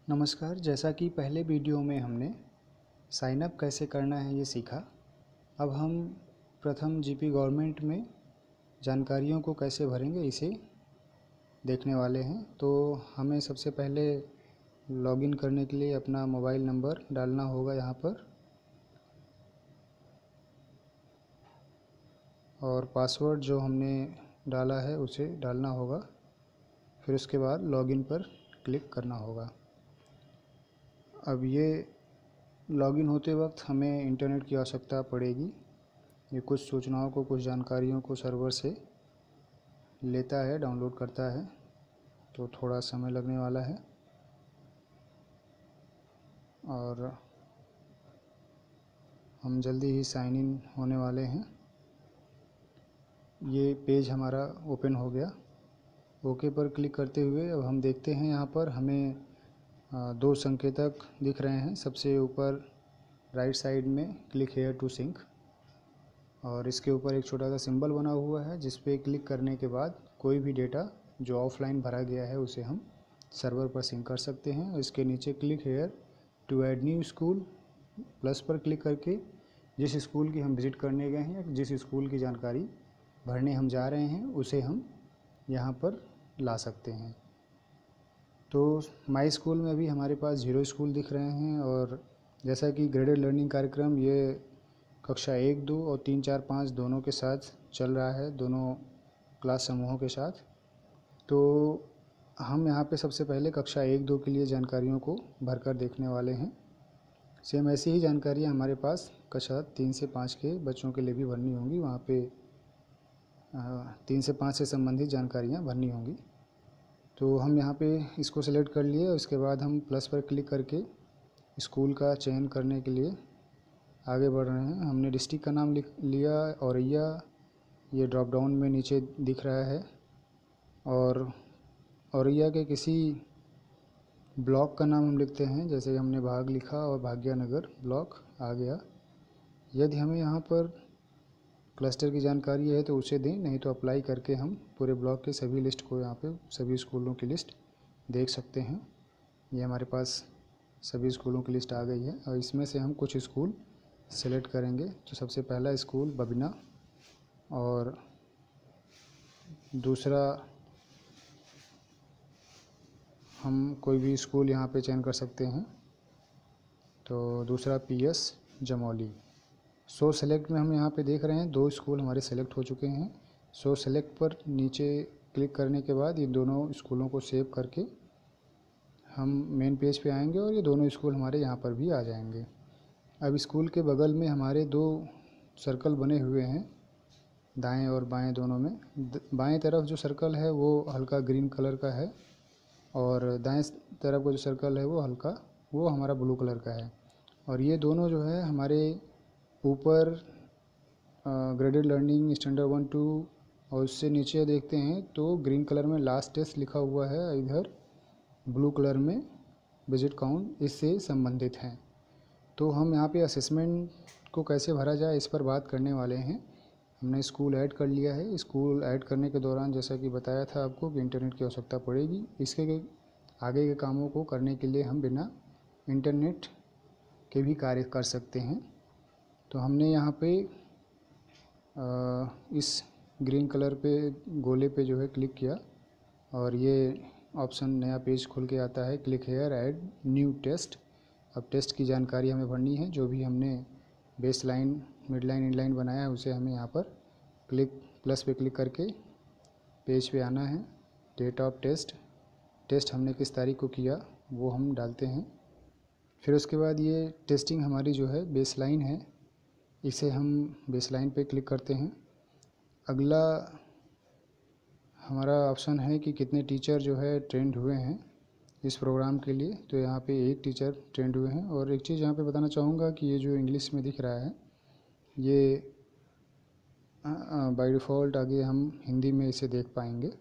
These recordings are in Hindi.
नमस्कार। जैसा कि पहले वीडियो में हमने साइन अप कैसे करना है ये सीखा। अब हम प्रथम जीपी गवर्नमेंट में जानकारियों को कैसे भरेंगे इसे देखने वाले हैं। तो हमें सबसे पहले लॉगिन करने के लिए अपना मोबाइल नंबर डालना होगा यहाँ पर, और पासवर्ड जो हमने डाला है उसे डालना होगा। फिर उसके बाद लॉगिन पर क्लिक करना होगा। अब ये लॉगिन होते वक्त हमें इंटरनेट की आवश्यकता पड़ेगी। ये कुछ सूचनाओं को, कुछ जानकारियों को सर्वर से लेता है, डाउनलोड करता है, तो थोड़ा समय लगने वाला है। और हम जल्दी ही साइन इन होने वाले हैं। ये पेज हमारा ओपन हो गया। ओके पर क्लिक करते हुए अब हम देखते हैं यहाँ पर हमें दो संकेतक दिख रहे हैं। सबसे ऊपर राइट साइड में क्लिक हेयर टू सिंक, और इसके ऊपर एक छोटा सा सिंबल बना हुआ है जिस पे क्लिक करने के बाद कोई भी डेटा जो ऑफलाइन भरा गया है उसे हम सर्वर पर सिंक कर सकते हैं। और इसके नीचे click here to add new school plus पर क्लिक करके जिस स्कूल की हम विज़िट करने गए हैं, जिस स्कूल की जानकारी भरने हम जा रहे हैं, उसे हम यहाँ पर ला सकते हैं। तो माई स्कूल में अभी हमारे पास 0 स्कूल दिख रहे हैं। और जैसा कि ग्रेडेड लर्निंग कार्यक्रम ये कक्षा 1, 2 और 3, 4, 5 दोनों के साथ चल रहा है, दोनों क्लास समूहों के साथ। तो हम यहाँ पे सबसे पहले कक्षा 1, 2 के लिए जानकारियों को भरकर देखने वाले हैं। सेम ऐसी ही जानकारियाँ हमारे पास कक्षा 3 से 5 के बच्चों के लिए भी भरनी होंगी। वहाँ पे 3 से 5 से संबंधित जानकारियाँ भरनी होंगी। तो हम यहाँ पे इसको सेलेक्ट कर लिए और इसके बाद हम प्लस पर क्लिक करके स्कूल का चयन करने के लिए आगे बढ़ रहे हैं। हमने डिस्ट्रिक्ट का नाम लिख लिया, औरैया ये ड्रॉप डाउन में नीचे दिख रहा है। और औरैया के किसी ब्लॉक का नाम हम लिखते हैं, जैसे हमने भाग लिखा और भाग्यनगर ब्लॉक आ गया। यदि हमें यहाँ पर क्लस्टर की जानकारी है तो उसे दें, नहीं तो अप्लाई करके हम पूरे ब्लॉक के सभी लिस्ट को यहाँ पे सभी स्कूलों की लिस्ट देख सकते हैं। ये हमारे पास सभी स्कूलों की लिस्ट आ गई है और इसमें से हम कुछ स्कूल सेलेक्ट करेंगे। तो सबसे पहला स्कूल बबिना, और दूसरा हम कोई भी स्कूल यहाँ पे चयन कर सकते हैं। तो दूसरा पीएस जमौली। सो सेलेक्ट में हम यहाँ पे देख रहे हैं 2 स्कूल हमारे सेलेक्ट हो चुके हैं। सो सेलेक्ट पर नीचे क्लिक करने के बाद ये दोनों स्कूलों को सेव करके हम मेन पेज पे आएंगे और ये दोनों स्कूल हमारे यहाँ पर भी आ जाएंगे। अब स्कूल के बगल में हमारे 2 सर्कल बने हुए हैं, दाएं और बाएं दोनों में। बाएं तरफ जो सर्कल है वो हल्का ग्रीन कलर का है, और दाएं तरफ का जो सर्कल है वो हमारा ब्लू कलर का है। और ये दोनों जो है हमारे ऊपर ग्रेडेड लर्निंग स्टैंडर्ड 1, 2 और उससे नीचे देखते हैं तो ग्रीन कलर में लास्ट टेस्ट लिखा हुआ है, इधर ब्लू कलर में विजिट काउंट इससे संबंधित हैं। तो हम यहाँ पे असेसमेंट को कैसे भरा जाए इस पर बात करने वाले हैं। हमने स्कूल ऐड कर लिया है। स्कूल ऐड करने के दौरान जैसा कि बताया था आपको कि इंटरनेट की आवश्यकता पड़ेगी। इसके आगे के कामों को करने के लिए हम बिना इंटरनेट के भी कार्य कर सकते हैं। तो हमने यहाँ पे इस ग्रीन कलर पे गोले पे जो है क्लिक किया और ये ऑप्शन नया पेज खुल के आता है, click here add new test. अब टेस्ट की जानकारी हमें भरनी है। जो भी हमने base line, mid line, end line बनाया है उसे हमें यहाँ पर प्लस पे क्लिक करके पेज पे आना है। डेट ऑफ टेस्ट हमने किस तारीख को किया वो हम डालते हैं। फिर उसके बाद ये टेस्टिंग हमारी जो है बेस लाइन है, इसे हम बेस लाइन पे क्लिक करते हैं। अगला हमारा ऑप्शन है कि कितने टीचर जो है ट्रेंड हुए हैं इस प्रोग्राम के लिए। तो यहाँ पे 1 टीचर ट्रेंड हुए हैं। और एक चीज़ यहाँ पे बताना चाहूँगा कि ये जो इंग्लिश में दिख रहा है ये बाय डिफ़ॉल्ट आगे हम हिंदी में इसे देख पाएंगे।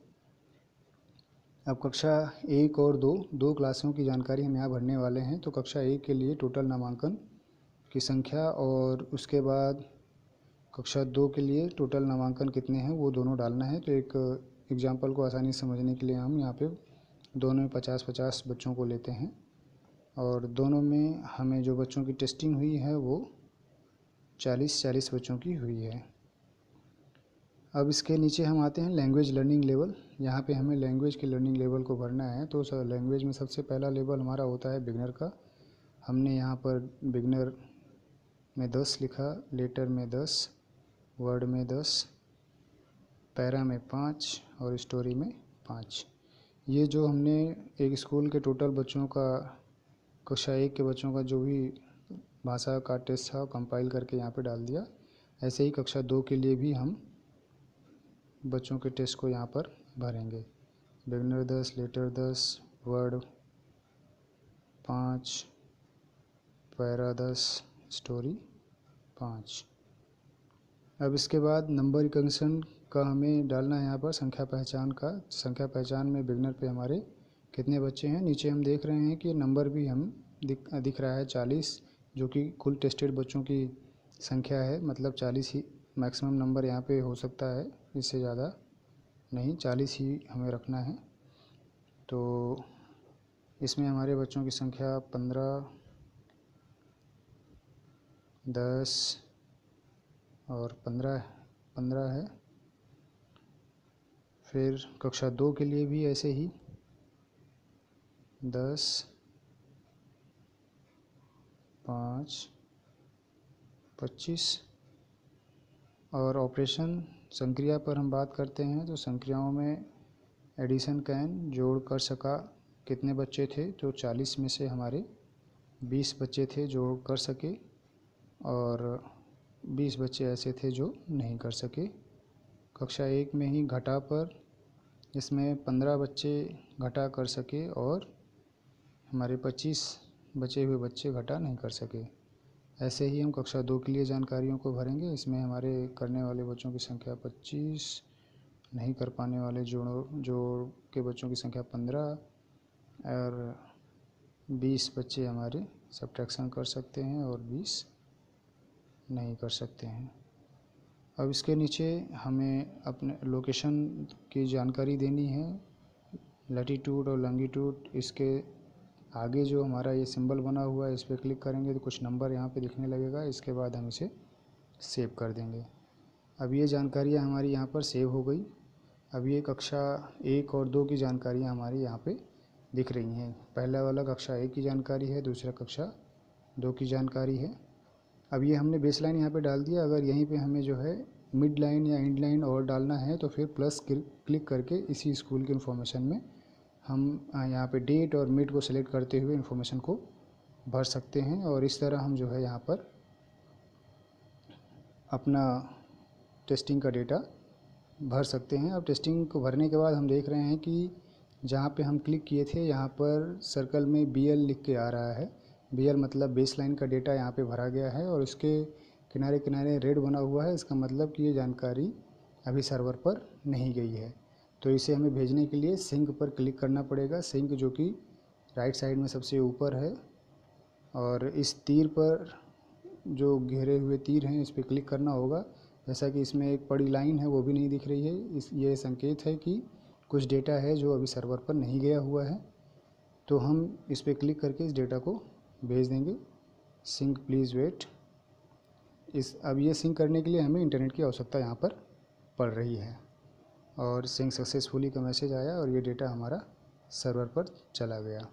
अब कक्षा 1 और 2 क्लासों की जानकारी हम यहाँ भरने वाले हैं। तो कक्षा 1 के लिए टोटल नामांकन की संख्या, और उसके बाद कक्षा 2 के लिए टोटल नामांकन कितने हैं वो दोनों डालना है। तो एक एग्जाम्पल को आसानी से समझने के लिए हम यहाँ पे दोनों में 50-50 बच्चों को लेते हैं। और दोनों में हमें जो बच्चों की टेस्टिंग हुई है वो 40 बच्चों की हुई है। अब इसके नीचे हम आते हैं लैंग्वेज लर्निंग लेवल। यहाँ पे हमें लैंग्वेज के लर्निंग लेवल को भरना है। तो लैंग्वेज में सबसे पहला लेवल हमारा होता है बिगनर का। हमने यहाँ पर बिगनर में 10 लिखा, लेटर में 10, वर्ड में 10, पैरा में 5 और स्टोरी में 5। ये जो हमने एक स्कूल के टोटल बच्चों का, कक्षा 1 के बच्चों का जो भी भाषा का टेस्ट था कंपाइल करके यहाँ पे डाल दिया। ऐसे ही कक्षा 2 के लिए भी हम बच्चों के टेस्ट को यहाँ पर भरेंगे। Beginner 10, letter 10, word 5, para 10, story 5। अब इसके बाद नंबर रिकग्निशन का हमें डालना है यहाँ पर संख्या पहचान का। संख्या पहचान में बिगनर पे हमारे कितने बच्चे हैं। नीचे हम देख रहे हैं कि नंबर भी हम दिख रहा है 40, जो कि कुल टेस्टेड बच्चों की संख्या है। मतलब 40 ही मैक्सिमम नंबर यहाँ पे हो सकता है, इससे ज़्यादा नहीं, 40 ही हमें रखना है। तो इसमें हमारे बच्चों की संख्या 15, 10 और 15 है। फिर कक्षा 2 के लिए भी ऐसे ही 10, 5, 25। और ऑपरेशन संक्रिया पर हम बात करते हैं तो संक्रियाओं में एडिशन कैन जोड़ कर सका कितने बच्चे थे। तो 40 में से हमारे 20 बच्चे थे जोड़ कर सके और 20 बच्चे ऐसे थे जो नहीं कर सके। कक्षा 1 में ही घटा पर इसमें 15 बच्चे घटा कर सके और हमारे 25 बचे हुए बच्चे घटा नहीं कर सके। ऐसे ही हम कक्षा 2 के लिए जानकारियों को भरेंगे। इसमें हमारे करने वाले बच्चों की संख्या 25, नहीं कर पाने वाले जोड़ के बच्चों की संख्या 15 और 20 बच्चे हमारे सब्ट्रैक्शन कर सकते हैं और 20 नहीं कर सकते हैं। अब इसके नीचे हमें अपने लोकेशन की जानकारी देनी है, लैटीट्यूड और लॉन्गिट्यूड। इसके आगे जो हमारा ये सिंबल बना हुआ है इस पर क्लिक करेंगे तो कुछ नंबर यहाँ पे दिखने लगेगा। इसके बाद हम इसे सेव कर देंगे। अब ये जानकारियाँ हमारी यहाँ पर सेव हो गई। अब ये कक्षा 1 और 2 की जानकारियाँ हमारी यहाँ पे दिख रही हैं। पहला वाला कक्षा 1 की जानकारी है, दूसरा कक्षा 2 की जानकारी है। अब ये हमने बेस लाइन यहाँ पर डाल दिया। अगर यहीं पर हमें जो है मिड लाइन या एंड लाइन और डालना है तो फिर प्लस क्लिक करके इसी स्कूल के इन्फॉर्मेशन में हम यहाँ पे डेट और मिड को सिलेक्ट करते हुए इन्फॉर्मेशन को भर सकते हैं। और इस तरह हम जो है यहाँ पर अपना टेस्टिंग का डेटा भर सकते हैं। अब टेस्टिंग को भरने के बाद हम देख रहे हैं कि जहाँ पे हम क्लिक किए थे यहाँ पर सर्कल में BL लिख के आ रहा है। BL मतलब बेस लाइन का डेटा यहाँ पे भरा गया है और इसके किनारे किनारे रेड बना हुआ है। इसका मतलब कि ये जानकारी अभी सर्वर पर नहीं गई है। तो इसे हमें भेजने के लिए सिंक पर क्लिक करना पड़ेगा। सिंक जो कि राइट साइड में सबसे ऊपर है और इस तीर पर जो घेरे हुए तीर हैं इस पर क्लिक करना होगा। जैसा कि इसमें एक बड़ी लाइन है वो भी नहीं दिख रही है। ये संकेत है कि कुछ डेटा है जो अभी सर्वर पर नहीं गया हुआ है। तो हम इस पर क्लिक करके इस डेटा को भेज देंगे। Sync please wait. अब ये सिंक करने के लिए हमें इंटरनेट की आवश्यकता यहाँ पर पड़ रही है और सिंक सक्सेसफुली का मैसेज आया और ये डेटा हमारा सर्वर पर चला गया।